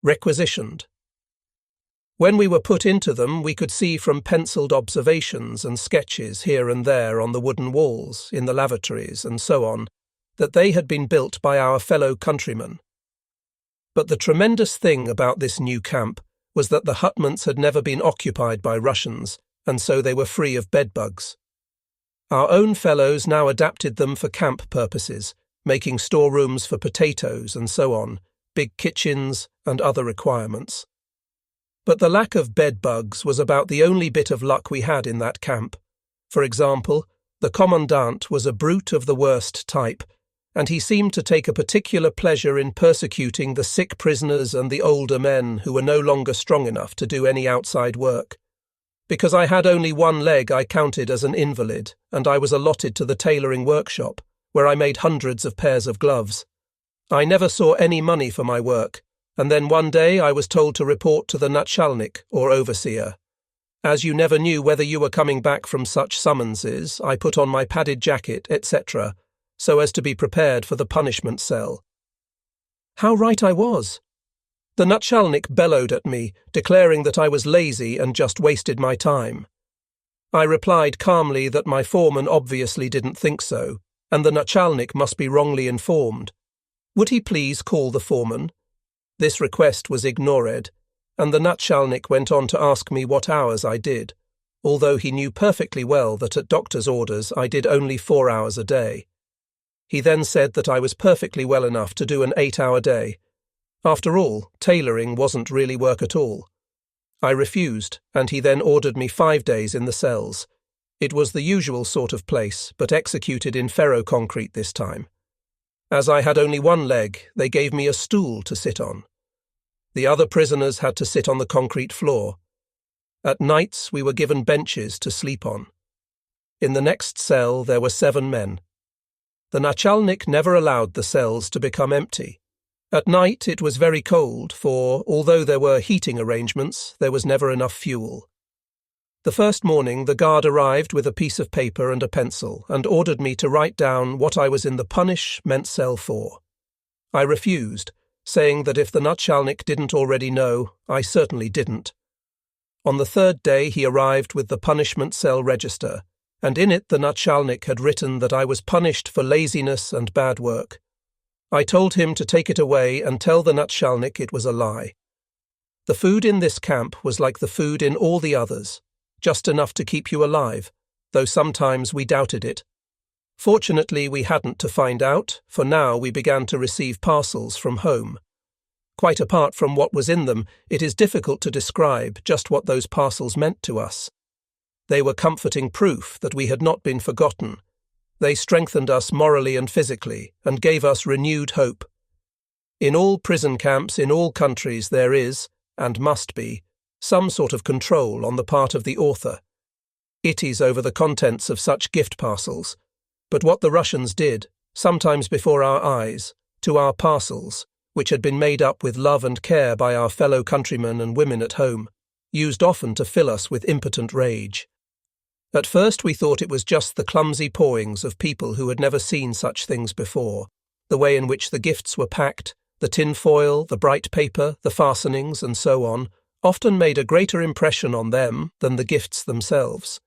requisitioned. When we were put into them, we could see from penciled observations and sketches here and there on the wooden walls, in the lavatories, and so on, that they had been built by our fellow countrymen. But the tremendous thing about this new camp was that the hutments had never been occupied by Russians, and so they were free of bedbugs. Our own fellows now adapted them for camp purposes, making storerooms for potatoes and so on, big kitchens and other requirements. But the lack of bedbugs was about the only bit of luck we had in that camp. For example, the commandant was a brute of the worst type, and he seemed to take a particular pleasure in persecuting the sick prisoners and the older men who were no longer strong enough to do any outside work. Because I had only one leg, I counted as an invalid, and I was allotted to the tailoring workshop, where I made hundreds of pairs of gloves. I never saw any money for my work, and then one day I was told to report to the nachalnik, or overseer. As you never knew whether you were coming back from such summonses, I put on my padded jacket, etc., so as to be prepared for the punishment cell. How right I was! The nachalnik bellowed at me, declaring that I was lazy and just wasted my time. I replied calmly that my foreman obviously didn't think so, and the nachalnik must be wrongly informed. Would he please call the foreman? This request was ignored, and the nachalnik went on to ask me what hours I did, although he knew perfectly well that at doctor's orders I did only 4 hours a day. He then said that I was perfectly well enough to do an 8-hour day. After all, tailoring wasn't really work at all. I refused, and he then ordered me 5 days in the cells. It was the usual sort of place, but executed in ferro-concrete this time. As I had only one leg, they gave me a stool to sit on. The other prisoners had to sit on the concrete floor. At nights we were given benches to sleep on. In the next cell there were 7 men. The nachalnik never allowed the cells to become empty. At night it was very cold, for, although there were heating arrangements, there was never enough fuel. The first morning the guard arrived with a piece of paper and a pencil and ordered me to write down what I was in the punishment cell for. I refused, saying that if the nachalnik didn't already know, I certainly didn't. On the 3rd day he arrived with the punishment cell register, and in it the nachalnik had written that I was punished for laziness and bad work. I told him to take it away and tell the nachalnik it was a lie. The food in this camp was like the food in all the others, just enough to keep you alive, though sometimes we doubted it. Fortunately, we hadn't to find out, for now we began to receive parcels from home. Quite apart from what was in them, it is difficult to describe just what those parcels meant to us. They were comforting proof that we had not been forgotten. They strengthened us morally and physically, and gave us renewed hope. In all prison camps in all countries there is, and must be, some sort of control on the part of the author. It is over the contents of such gift parcels. But what the Russians did, sometimes before our eyes, to our parcels, which had been made up with love and care by our fellow countrymen and women at home, used often to fill us with impotent rage. At first we thought it was just the clumsy pawings of people who had never seen such things before, the way in which the gifts were packed, the tin foil, the bright paper, the fastenings, and so on, often made a greater impression on them than the gifts themselves.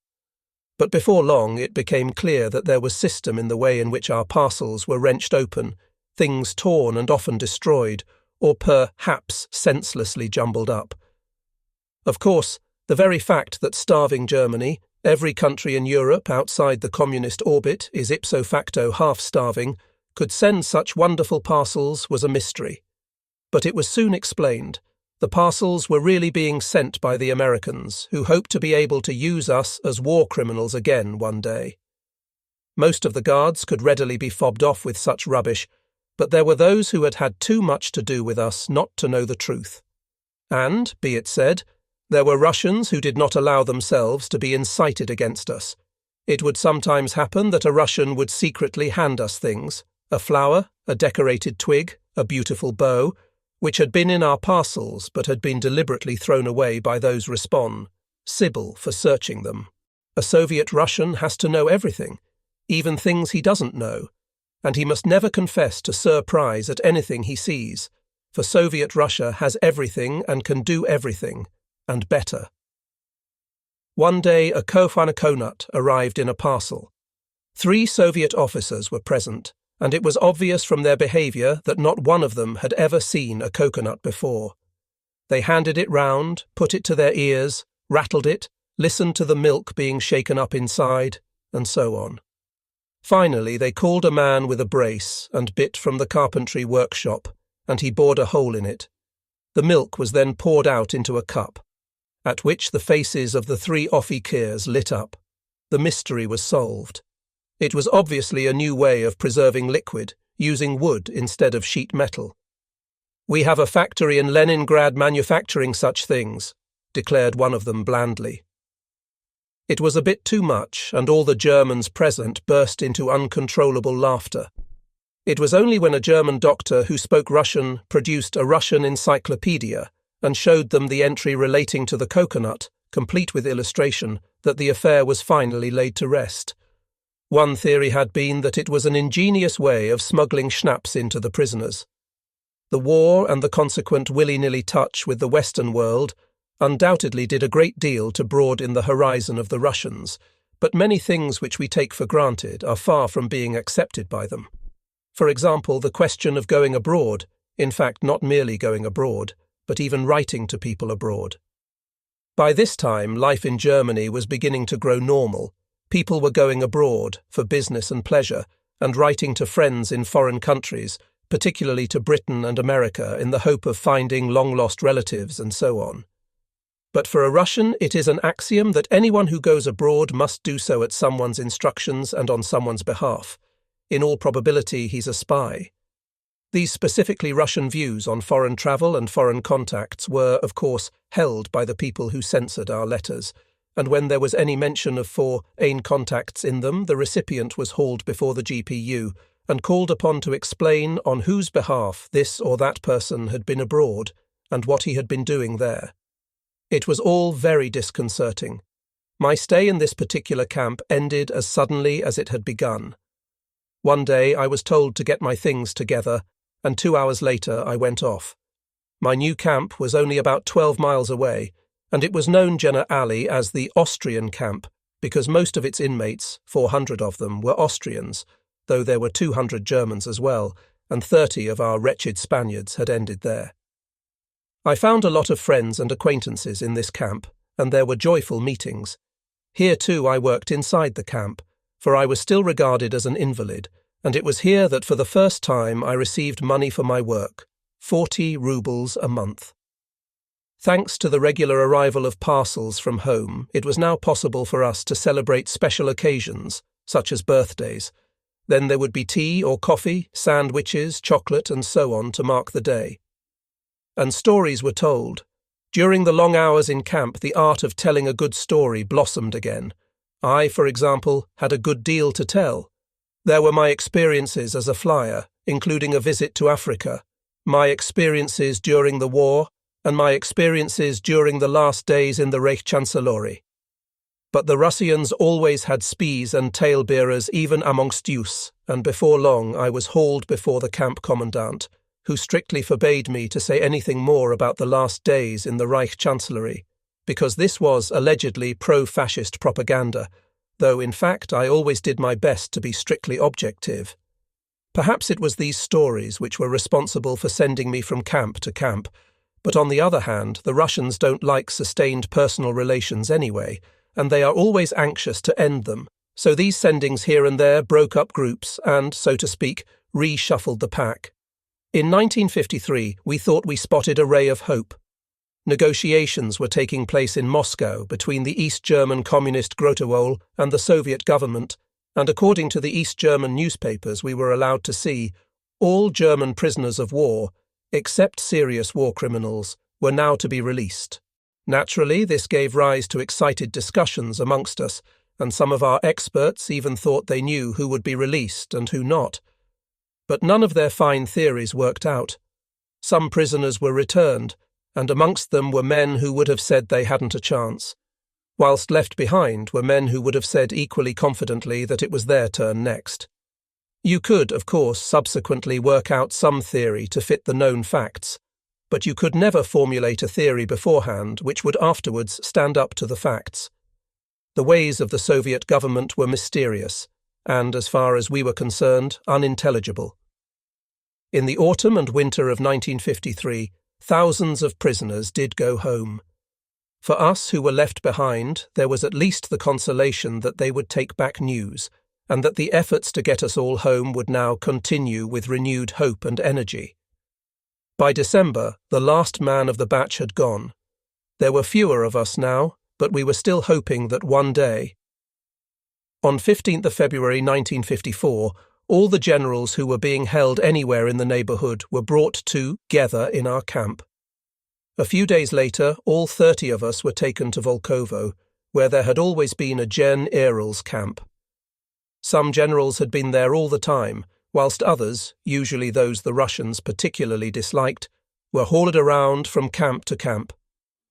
But before long it became clear that there was system in the way in which our parcels were wrenched open, things torn and often destroyed, or perhaps senselessly jumbled up. Of course, the very fact that starving Germany, every country in Europe outside the communist orbit, is ipso facto half-starving, could send such wonderful parcels was a mystery. But it was soon explained. The parcels were really being sent by the Americans, who hoped to be able to use us as war criminals again one day. Most of the guards could readily be fobbed off with such rubbish, but there were those who had had too much to do with us not to know the truth. And, be it said, there were Russians who did not allow themselves to be incited against us. It would sometimes happen that a Russian would secretly hand us things, a flower, a decorated twig, a beautiful bow, which had been in our parcels but had been deliberately thrown away by those responsible for searching them. A Soviet Russian has to know everything, even things he doesn't know, and he must never confess to surprise at anything he sees, for Soviet Russia has everything and can do everything, and better. One day a coconut arrived in a parcel. 3 Soviet officers were present, and it was obvious from their behaviour that not one of them had ever seen a coconut before. They handed it round, put it to their ears, rattled it, listened to the milk being shaken up inside, and so on. Finally, they called a man with a brace and bit from the carpentry workshop, and he bored a hole in it. The milk was then poured out into a cup, at which the faces of the 3 officers lit up. The mystery was solved. It was obviously a new way of preserving liquid, using wood instead of sheet metal. "We have a factory in Leningrad manufacturing such things," declared one of them blandly. It was a bit too much, and all the Germans present burst into uncontrollable laughter. It was only when a German doctor who spoke Russian produced a Russian encyclopedia and showed them the entry relating to the coconut, complete with illustration, that the affair was finally laid to rest. One theory had been that it was an ingenious way of smuggling schnapps into the prisoners. The war and the consequent willy-nilly touch with the Western world undoubtedly did a great deal to broaden the horizon of the Russians, but many things which we take for granted are far from being accepted by them. For example, the question of going abroad, in fact not merely going abroad, but even writing to people abroad. By this time, life in Germany was beginning to grow normal. People were going abroad for business and pleasure, and writing to friends in foreign countries, particularly to Britain and America, in the hope of finding long-lost relatives and so on. But for a Russian, it is an axiom that anyone who goes abroad must do so at someone's instructions and on someone's behalf. In all probability, he's a spy. These specifically Russian views on foreign travel and foreign contacts were, of course, held by the people who censored our letters, and when there was any mention of foreign contacts in them, the recipient was hauled before the GPU and called upon to explain on whose behalf this or that person had been abroad and what he had been doing there. It was all very disconcerting. My stay in this particular camp ended as suddenly as it had begun. One day I was told to get my things together, and 2 hours later I went off. My new camp was only about 12 miles away, and it was known generally as the Austrian camp because most of its inmates, 400 of them, were Austrians, though there were 200 Germans as well, and 30 of our wretched Spaniards had ended there. I found a lot of friends and acquaintances in this camp, and there were joyful meetings. Here too I worked inside the camp, for I was still regarded as an invalid, and it was here that for the first time I received money for my work, 40 rubles a month. Thanks to the regular arrival of parcels from home, it was now possible for us to celebrate special occasions, such as birthdays. Then there would be tea or coffee, sandwiches, chocolate, and so on to mark the day. And stories were told. During the long hours in camp, the art of telling a good story blossomed again. I, for example, had a good deal to tell. There were my experiences as a flyer, including a visit to Africa, my experiences during the war, and my experiences during the last days in the Reichskanzlei. But the Russians always had spies and talebearers even amongst us, and before long I was hauled before the camp commandant, who strictly forbade me to say anything more about the last days in the Reichskanzlei, because this was allegedly pro-fascist propaganda, though in fact I always did my best to be strictly objective. Perhaps it was these stories which were responsible for sending me from camp to camp, but on the other hand, the Russians don't like sustained personal relations anyway, and they are always anxious to end them, so these sendings here and there broke up groups and, so to speak, reshuffled the pack. In 1953, we thought we spotted a ray of hope. Negotiations were taking place in Moscow between the East German Communist Grotewol and the Soviet government, and according to the East German newspapers we were allowed to see, all German prisoners of war, except serious war criminals, were now to be released. Naturally, this gave rise to excited discussions amongst us, and some of our experts even thought they knew who would be released and who not. But none of their fine theories worked out. Some prisoners were returned, and amongst them were men who would have said they hadn't a chance, whilst left behind were men who would have said equally confidently that it was their turn next. You could, of course, subsequently work out some theory to fit the known facts, but you could never formulate a theory beforehand which would afterwards stand up to the facts. The ways of the Soviet government were mysterious, and, as far as we were concerned, unintelligible. In the autumn and winter of 1953, thousands of prisoners did go home. For us who were left behind, there was at least the consolation that they would take back news, and that the efforts to get us all home would now continue with renewed hope and energy. By December, the last man of the batch had gone. There were fewer of us now, but we were still hoping that one day. On 15th of February 1954, all the generals who were being held anywhere in the neighbourhood were brought together in our camp. A few days later, all 30 of us were taken to Volkovo, where there had always been a generals camp. Some generals had been there all the time, whilst others, usually those the Russians particularly disliked, were hauled around from camp to camp.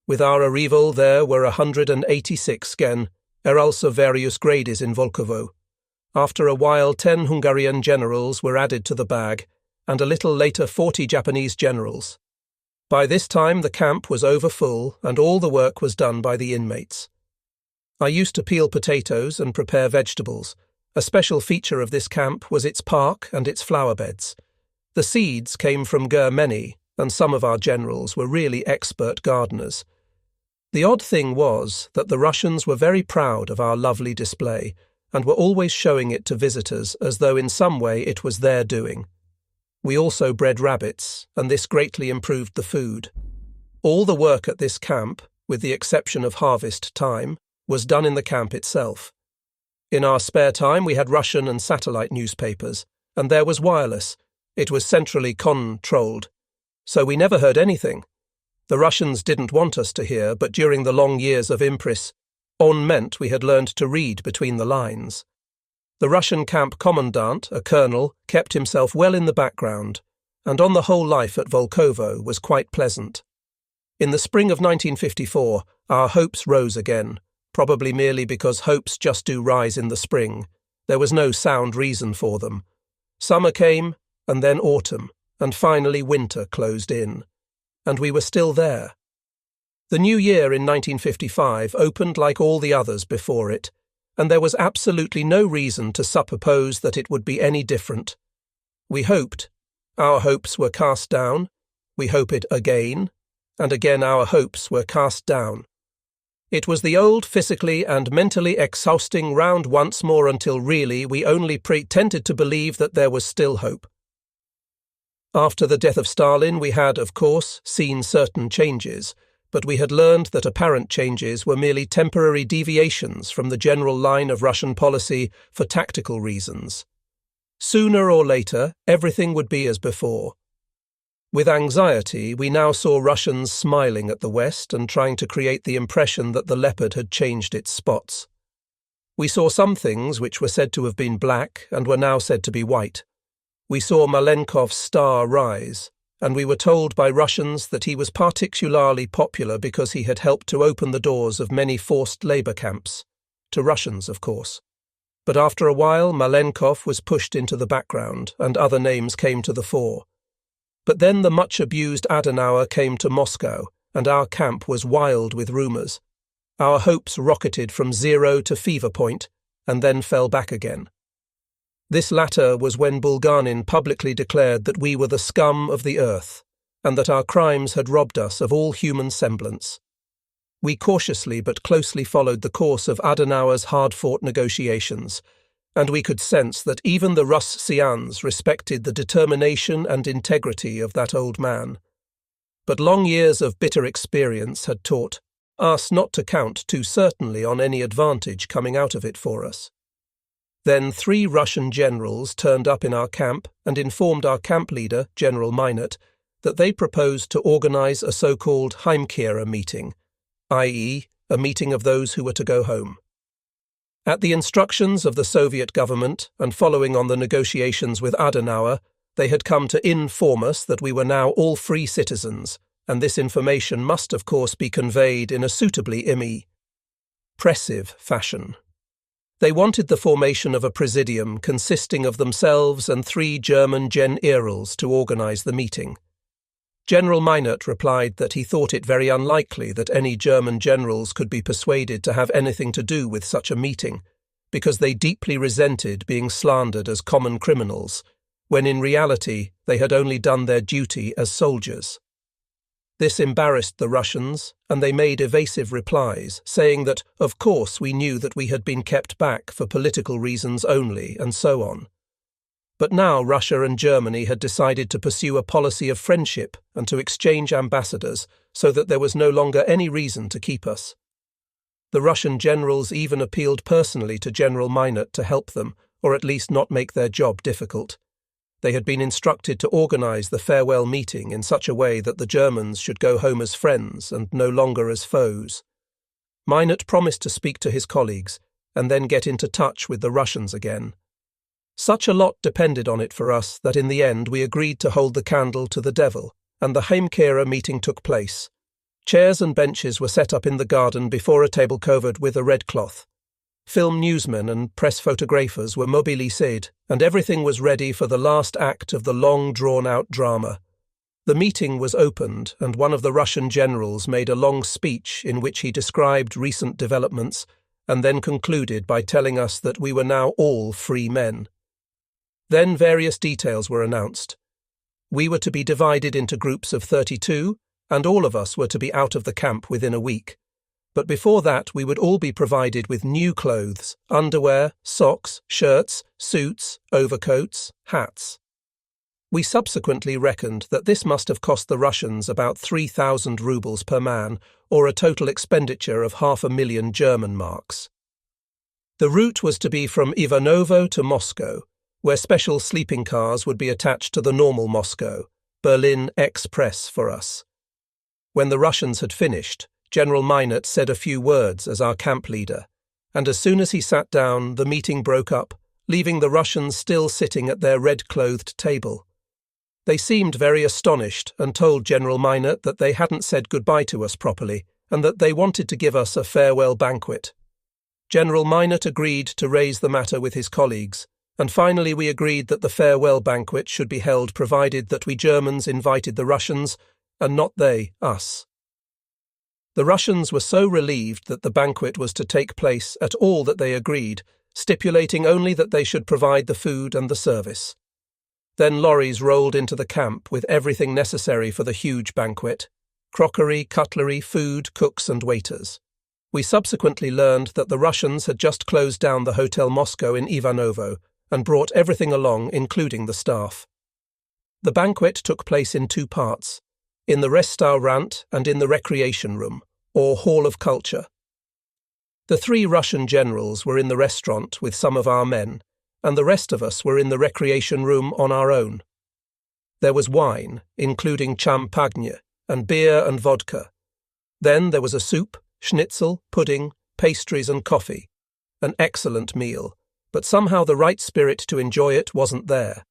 With our arrival there were 186 generals of various grades in Volkovo. After a while 10 Hungarian generals were added to the bag, and a little later 40 Japanese generals. By this time the camp was over full, and all the work was done by the inmates. I used to peel potatoes and prepare vegetables. A special feature of this camp was its park and its flower beds. The seeds came from Germany, and some of our generals were really expert gardeners. The odd thing was that the Russians were very proud of our lovely display, and were always showing it to visitors as though in some way it was their doing. We also bred rabbits, and this greatly improved the food. All the work at this camp, with the exception of harvest time, was done in the camp itself. In our spare time we had Russian and satellite newspapers, and there was wireless. It was centrally controlled. So we never heard anything. The Russians didn't want us to hear, but during the long years of impress, meant we had learned to read between the lines. The Russian camp commandant, a colonel, kept himself well in the background, and on the whole life at Volkovo was quite pleasant. In the spring of 1954, our hopes rose again, probably merely because hopes just do rise in the spring. There was no sound reason for them. Summer came, and then autumn, and finally winter closed in. And we were still there. The new year in 1955 opened like all the others before it, and there was absolutely no reason to suppose that it would be any different. We hoped. Our hopes were cast down. We hoped again, and again our hopes were cast down. It was the old physically and mentally exhausting round once more until really we only pretended to believe that there was still hope. After the death of Stalin we had, of course, seen certain changes, but we had learned that apparent changes were merely temporary deviations from the general line of Russian policy for tactical reasons. Sooner or later, everything would be as before. With anxiety, we now saw Russians smiling at the West and trying to create the impression that the leopard had changed its spots. We saw some things which were said to have been black and were now said to be white. We saw Malenkov's star rise, and we were told by Russians that he was particularly popular because he had helped to open the doors of many forced labour camps. To Russians, of course. But after a while, Malenkov was pushed into the background, and other names came to the fore. But then the much-abused Adenauer came to Moscow, and our camp was wild with rumours. Our hopes rocketed from zero to fever point, and then fell back again. This latter was when Bulganin publicly declared that we were the scum of the earth, and that our crimes had robbed us of all human semblance. We cautiously but closely followed the course of Adenauer's hard-fought negotiations, and we could sense that even the Russians respected the determination and integrity of that old man. But long years of bitter experience had taught us not to count too certainly on any advantage coming out of it for us. Then 3 Russian generals turned up in our camp and informed our camp leader, General Minert, that they proposed to organize a so-called Heimkehrer meeting, i.e., a meeting of those who were to go home. At the instructions of the Soviet government, and following on the negotiations with Adenauer, they had come to inform us that we were now all free citizens, and this information must of course be conveyed in a suitably impressive fashion. They wanted the formation of a presidium consisting of themselves and 3 German generals to organize the meeting. General Meinert replied that he thought it very unlikely that any German generals could be persuaded to have anything to do with such a meeting, because they deeply resented being slandered as common criminals, when in reality they had only done their duty as soldiers. This embarrassed the Russians, and they made evasive replies, saying that, of course, we knew that we had been kept back for political reasons only, and so on. But now Russia and Germany had decided to pursue a policy of friendship and to exchange ambassadors, so that there was no longer any reason to keep us. The Russian generals even appealed personally to General Meinert to help them, or at least not make their job difficult. They had been instructed to organize the farewell meeting in such a way that the Germans should go home as friends and no longer as foes. Meinert promised to speak to his colleagues and then get into touch with the Russians again. Such a lot depended on it for us that in the end we agreed to hold the candle to the devil, and the Heimkehrer meeting took place. Chairs and benches were set up in the garden before a table covered with a red cloth. Film newsmen and press photographers were mobilised, and everything was ready for the last act of the long drawn-out drama. The meeting was opened, and one of the Russian generals made a long speech in which he described recent developments, and then concluded by telling us that we were now all free men. Then various details were announced. We were to be divided into groups of 32, and all of us were to be out of the camp within a week. But before that we would all be provided with new clothes, underwear, socks, shirts, suits, overcoats, hats. We subsequently reckoned that this must have cost the Russians about 3,000 rubles per man, or a total expenditure of 500,000 German marks. The route was to be from Ivanovo to Moscow, where special sleeping cars would be attached to the normal Moscow, Berlin Express for us. When the Russians had finished, General Meinert said a few words as our camp leader, and as soon as he sat down, the meeting broke up, leaving the Russians still sitting at their red-clothed table. They seemed very astonished and told General Meinert that they hadn't said goodbye to us properly, and that they wanted to give us a farewell banquet. General Meinert agreed to raise the matter with his colleagues, and finally we agreed that the farewell banquet should be held provided that we Germans invited the Russians, and not they us. The Russians were so relieved that the banquet was to take place at all that they agreed, stipulating only that they should provide the food and the service. Then lorries rolled into the camp with everything necessary for the huge banquet: crockery, cutlery, food, cooks and waiters. We subsequently learned that the Russians had just closed down the Hotel Moscow in Ivanovo and brought everything along, including the staff. The banquet took place in 2 parts, in the Restaurant and in the Recreation Room, or Hall of Culture. The 3 Russian generals were in the restaurant with some of our men, and the rest of us were in the Recreation Room on our own. There was wine, including champagne, and beer and vodka. Then there was a soup, schnitzel, pudding, pastries and coffee. An excellent meal, but somehow the right spirit to enjoy it wasn't there.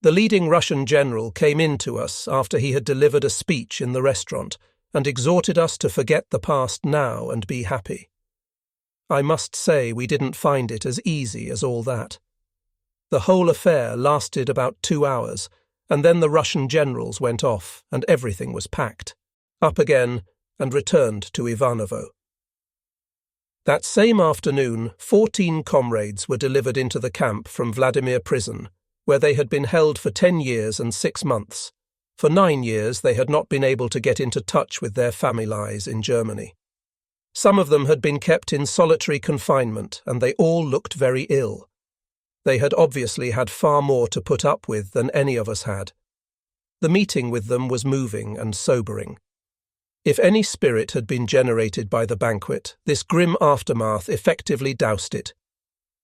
The leading Russian general came in to us after he had delivered a speech in the restaurant and exhorted us to forget the past now and be happy. I must say we didn't find it as easy as all that. The whole affair lasted about 2 hours, and then the Russian generals went off and everything was packed, up again, and returned to Ivanovo. That same afternoon, 14 comrades were delivered into the camp from Vladimir prison, where they had been held for 10 years and 6 months. For 9 years they had not been able to get into touch with their families in Germany. Some of them had been kept in solitary confinement, and they all looked very ill. They had obviously had far more to put up with than any of us had. The meeting with them was moving and sobering. If any spirit had been generated by the banquet, this grim aftermath effectively doused it.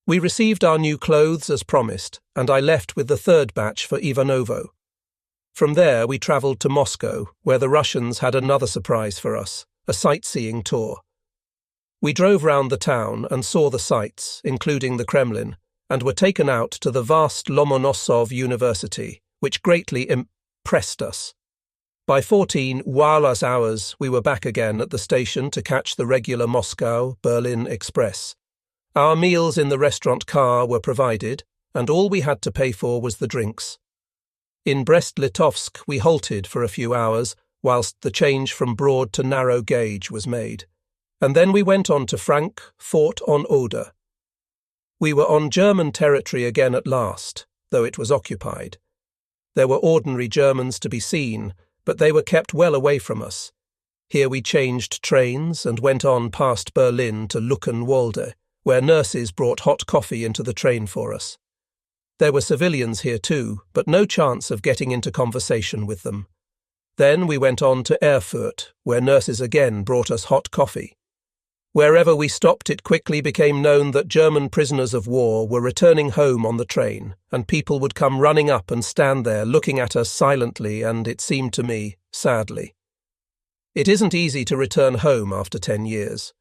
We received our new clothes as promised, and I left with the 3rd batch for Ivanovo. From there we travelled to Moscow, where the Russians had another surprise for us, a sightseeing tour. We drove round the town and saw the sights, including the Kremlin, and were taken out to the vast Lomonosov University, which greatly impressed us. By 14 wireless hours we were back again at the station to catch the regular Moscow-Berlin Express, Our meals in the restaurant car were provided, and all we had to pay for was the drinks. In Brest-Litovsk we halted for a few hours, whilst the change from broad to narrow gauge was made, and then we went on to Frank, Fort on Oder. We were on German territory again at last, though it was occupied. There were ordinary Germans to be seen, but they were kept well away from us. Here we changed trains and went on past Berlin to Luckenwalde, where nurses brought hot coffee into the train for us. There were civilians here too, but no chance of getting into conversation with them. Then we went on to Erfurt, where nurses again brought us hot coffee. Wherever we stopped, it quickly became known that German prisoners of war were returning home on the train, and people would come running up and stand there looking at us silently and, it seemed to me, sadly. It isn't easy to return home after 10 years.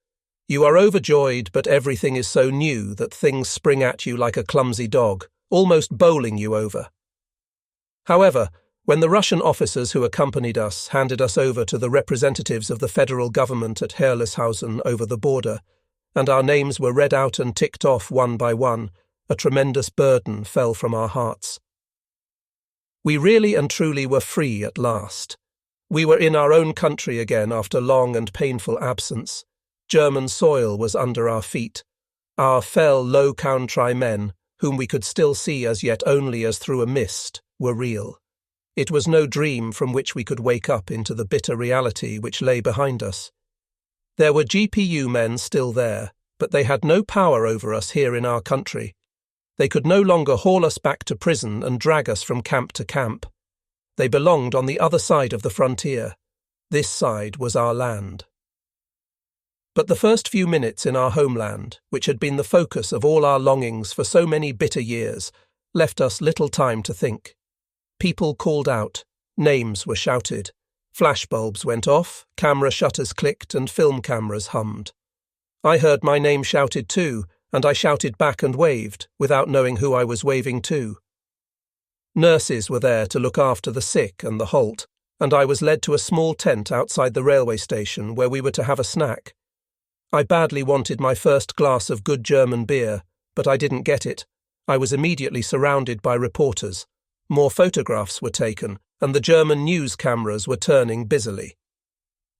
You are overjoyed, but everything is so new that things spring at you like a clumsy dog, almost bowling you over. However, when the Russian officers who accompanied us handed us over to the representatives of the federal government at Herleshausen over the border, and our names were read out and ticked off one by one, a tremendous burden fell from our hearts. We really and truly were free at last. We were in our own country again after long and painful absence. German soil was under our feet. Our fell, low-country men, whom we could still see as yet only as through a mist, were real. It was no dream from which we could wake up into the bitter reality which lay behind us. There were GPU men still there, but they had no power over us here in our country. They could no longer haul us back to prison and drag us from camp to camp. They belonged on the other side of the frontier. This side was our land. But the first few minutes in our homeland, which had been the focus of all our longings for so many bitter years, left us little time to think. People called out, names were shouted, flashbulbs went off, camera shutters clicked and film cameras hummed. I heard my name shouted too, and I shouted back and waved, without knowing who I was waving to. Nurses were there to look after the sick and the halt, and I was led to a small tent outside the railway station where we were to have a snack. I badly wanted my first glass of good German beer, but I didn't get it. I was immediately surrounded by reporters. More photographs were taken, and the German news cameras were turning busily.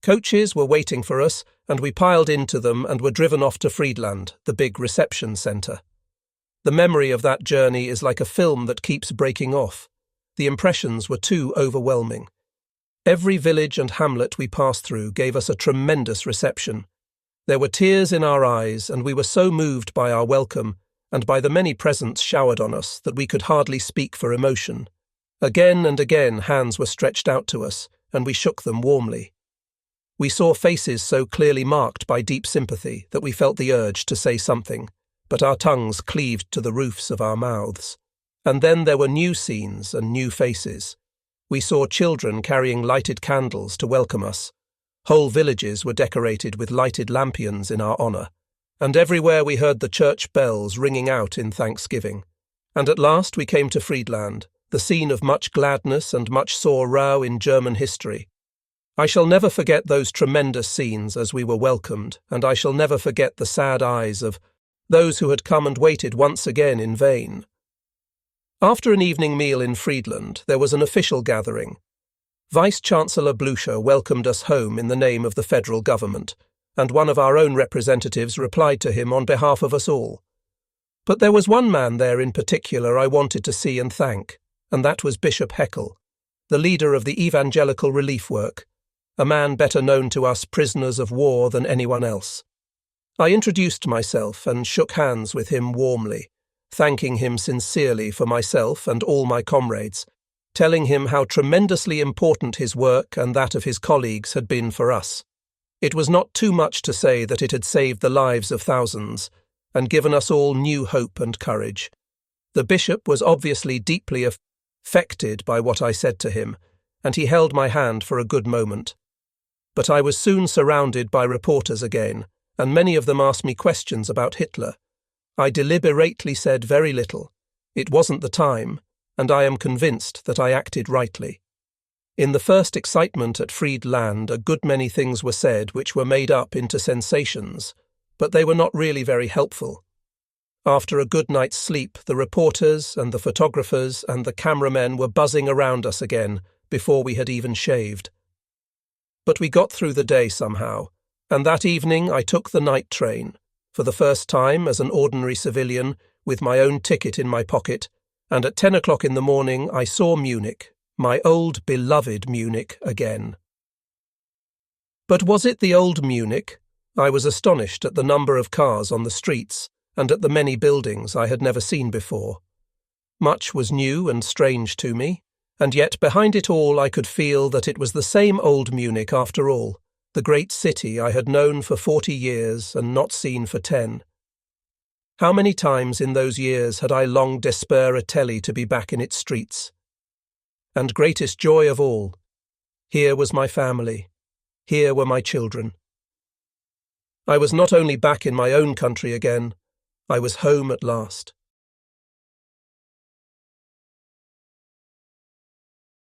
Coaches were waiting for us, and we piled into them and were driven off to Friedland, the big reception centre. The memory of that journey is like a film that keeps breaking off. The impressions were too overwhelming. Every village and hamlet we passed through gave us a tremendous reception. There were tears in our eyes, and we were so moved by our welcome and by the many presents showered on us that we could hardly speak for emotion. Again and again hands were stretched out to us, and we shook them warmly. We saw faces so clearly marked by deep sympathy that we felt the urge to say something, but our tongues cleaved to the roofs of our mouths. And then there were new scenes and new faces. We saw children carrying lighted candles to welcome us. Whole villages were decorated with lighted lampions in our honour, and everywhere we heard the church bells ringing out in thanksgiving. And at last we came to Friedland, the scene of much gladness and much sore row in German history. I shall never forget those tremendous scenes as we were welcomed, and I shall never forget the sad eyes of those who had come and waited once again in vain. After an evening meal in Friedland, there was an official gathering. Vice-Chancellor Blücher welcomed us home in the name of the federal government, and one of our own representatives replied to him on behalf of us all. But there was one man there in particular I wanted to see and thank, and that was Bishop Heckel, the leader of the evangelical relief work, a man better known to us prisoners of war than anyone else. I introduced myself and shook hands with him warmly, thanking him sincerely for myself and all my comrades, telling him how tremendously important his work and that of his colleagues had been for us. It was not too much to say that it had saved the lives of thousands and given us all new hope and courage. The bishop was obviously deeply affected by what I said to him, and he held my hand for a good moment. But I was soon surrounded by reporters again, and many of them asked me questions about Hitler. I deliberately said very little. It wasn't the time, and I am convinced that I acted rightly. In the first excitement at Friedland, a good many things were said which were made up into sensations, but they were not really very helpful. After a good night's sleep, the reporters and the photographers and the cameramen were buzzing around us again before we had even shaved. But we got through the day somehow, and that evening I took the night train, for the first time as an ordinary civilian, with my own ticket in my pocket, and at 10 o'clock in the morning I saw Munich, my old beloved Munich, again. But was it the old Munich? I was astonished at the number of cars on the streets, and at the many buildings I had never seen before. Much was new and strange to me, and yet behind it all I could feel that it was the same old Munich after all, the great city I had known for 40 years and not seen for 10. How many times in those years had I longed desperately to be back in its streets? And greatest joy of all, here was my family, here were my children. I was not only back in my own country again, I was home at last.